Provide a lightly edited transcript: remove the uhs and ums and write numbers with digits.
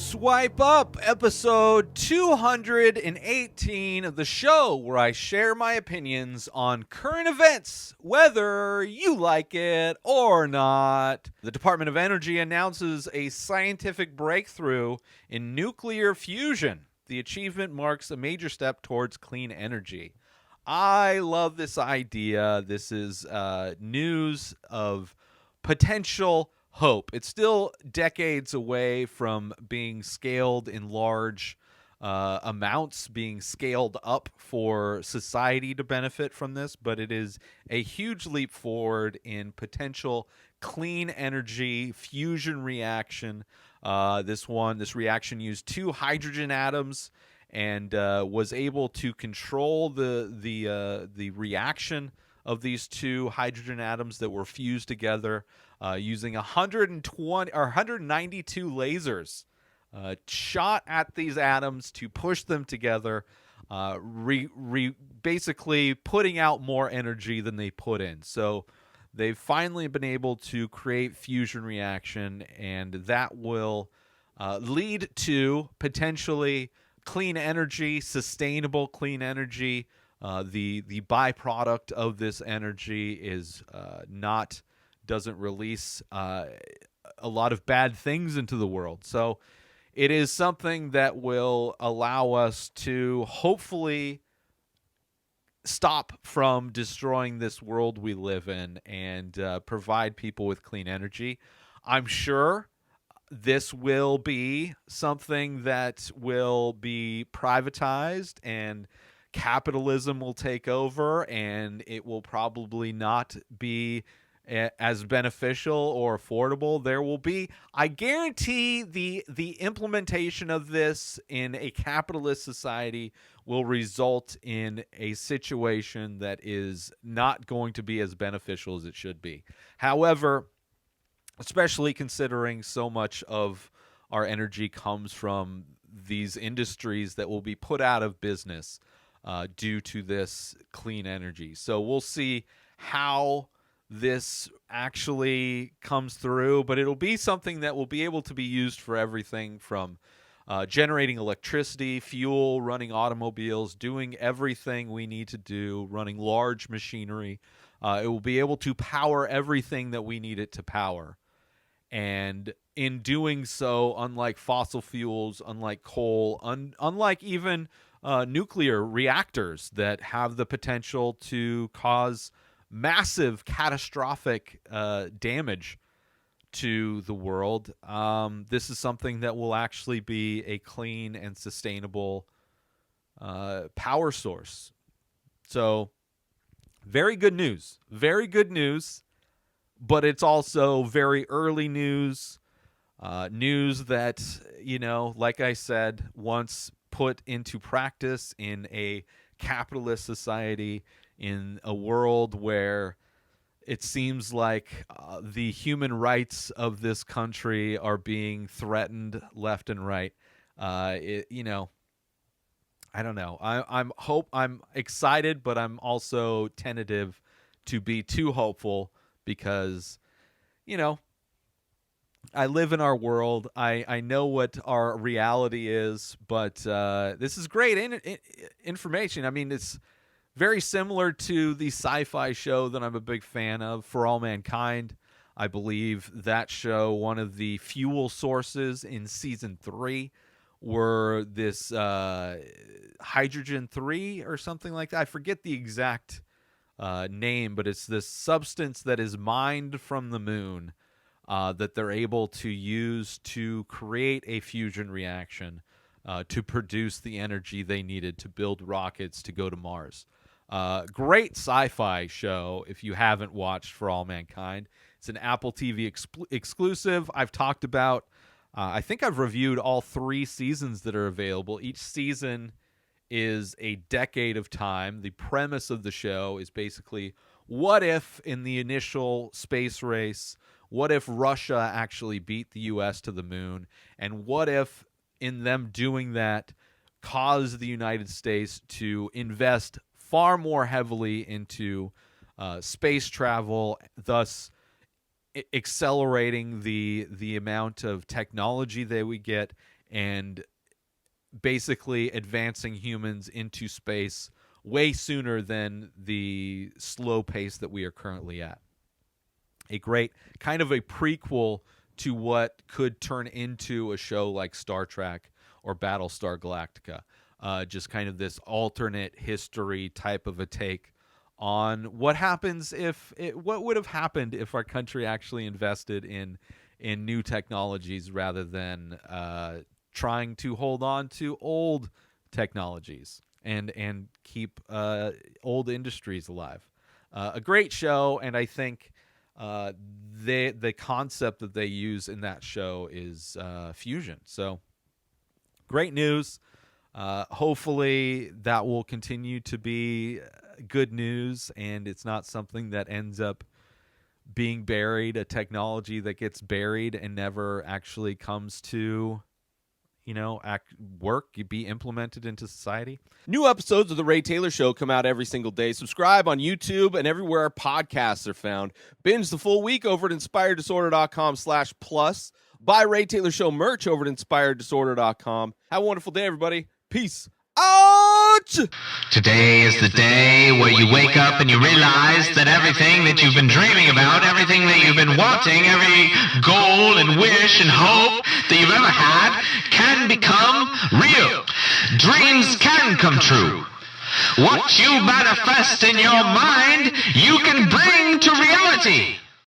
Swipe Up, episode 218 of the show where I share my opinions on current events, whether you like it or not. The Department of Energy announces a scientific breakthrough in nuclear fusion. The achievement marks a major step towards clean energy. I love this idea. This is news of potential hope. It's still decades away from being scaled in large amounts, being scaled up for society to benefit from this, but it is a huge leap forward in potential clean energy fusion reaction. This reaction used two hydrogen atoms and was able to control the reaction of these two hydrogen atoms that were fused together using 192 lasers shot at these atoms to push them together, basically putting out more energy than they put in. So they've finally been able to create fusion reaction, and that will lead to potentially clean energy, sustainable clean energy. The byproduct of this energy is doesn't release a lot of bad things into the world. So it is something that will allow us to hopefully stop from destroying this world we live in and provide people with clean energy. I'm sure this will be something that will be privatized and capitalism will take over, and it will probably not be as beneficial or affordable. There will be, I guarantee, the implementation of this in a capitalist society will result in a situation that is not going to be as beneficial as it should be. However, especially considering so much of our energy comes from these industries that will be put out of business due to this clean energy. So we'll see how this actually comes through, but it'll be something that will be able to be used for everything from generating electricity, fuel, running automobiles, doing everything we need to do, running large machinery. It will be able to power everything that we need it to power. And in doing so, unlike fossil fuels, unlike coal, unlike even nuclear reactors that have the potential to cause massive catastrophic damage to the world, this is something that will actually be a clean and sustainable power source. So very good news. Very good news. But it's also very early news. News that, like I said, once put into practice in a capitalist society, in a world where it seems like the human rights of this country are being threatened left and right. I don't know. I'm excited, but I'm also tentative to be too hopeful because, I live in our world. I know what our reality is, but this is great information. I mean, it's very similar to the sci-fi show that I'm a big fan of, For All Mankind. I believe that show, one of the fuel sources in season 3 were this hydrogen 3 or something like that. I forget the exact name, but it's this substance that is mined from the moon that they're able to use to create a fusion reaction to produce the energy they needed to build rockets to go to Mars. Great sci-fi show if you haven't watched For All Mankind. It's an Apple TV exclusive. I've talked about, I think I've reviewed all 3 seasons that are available. Each season is a decade of time. The premise of the show is basically, what if in the initial space race, what if Russia actually beat the U.S. to the moon? And what if in them doing that caused the United States to invest far more heavily into space travel, thus accelerating the amount of technology that we get and basically advancing humans into space way sooner than the slow pace that we are currently at. A great kind of a prequel to what could turn into a show like Star Trek or Battlestar Galactica. Just kind of this alternate history type of a take on what would have happened if our country actually invested in new technologies rather than trying to hold on to old technologies and keep old industries alive. A great show, and I think the concept that they use in that show is fusion. So great news. Hopefully that will continue to be good news, and it's not something that ends up being buried, a technology that gets buried and never actually comes to be implemented into society. New episodes of The Ray Taylor Show come out every single day. Subscribe on YouTube and everywhere our podcasts are found. Binge the full week over at inspireddisorder.com/plus. Buy Ray Taylor Show merch over at inspireddisorder.com. Have a wonderful day, everybody. Peace out! Today is the day where you wake up and you realize that everything that you've been dreaming about, everything that you've been wanting, every goal and wish and hope that you've ever had can become real. Dreams can come true. What you manifest in your mind, you can bring to reality.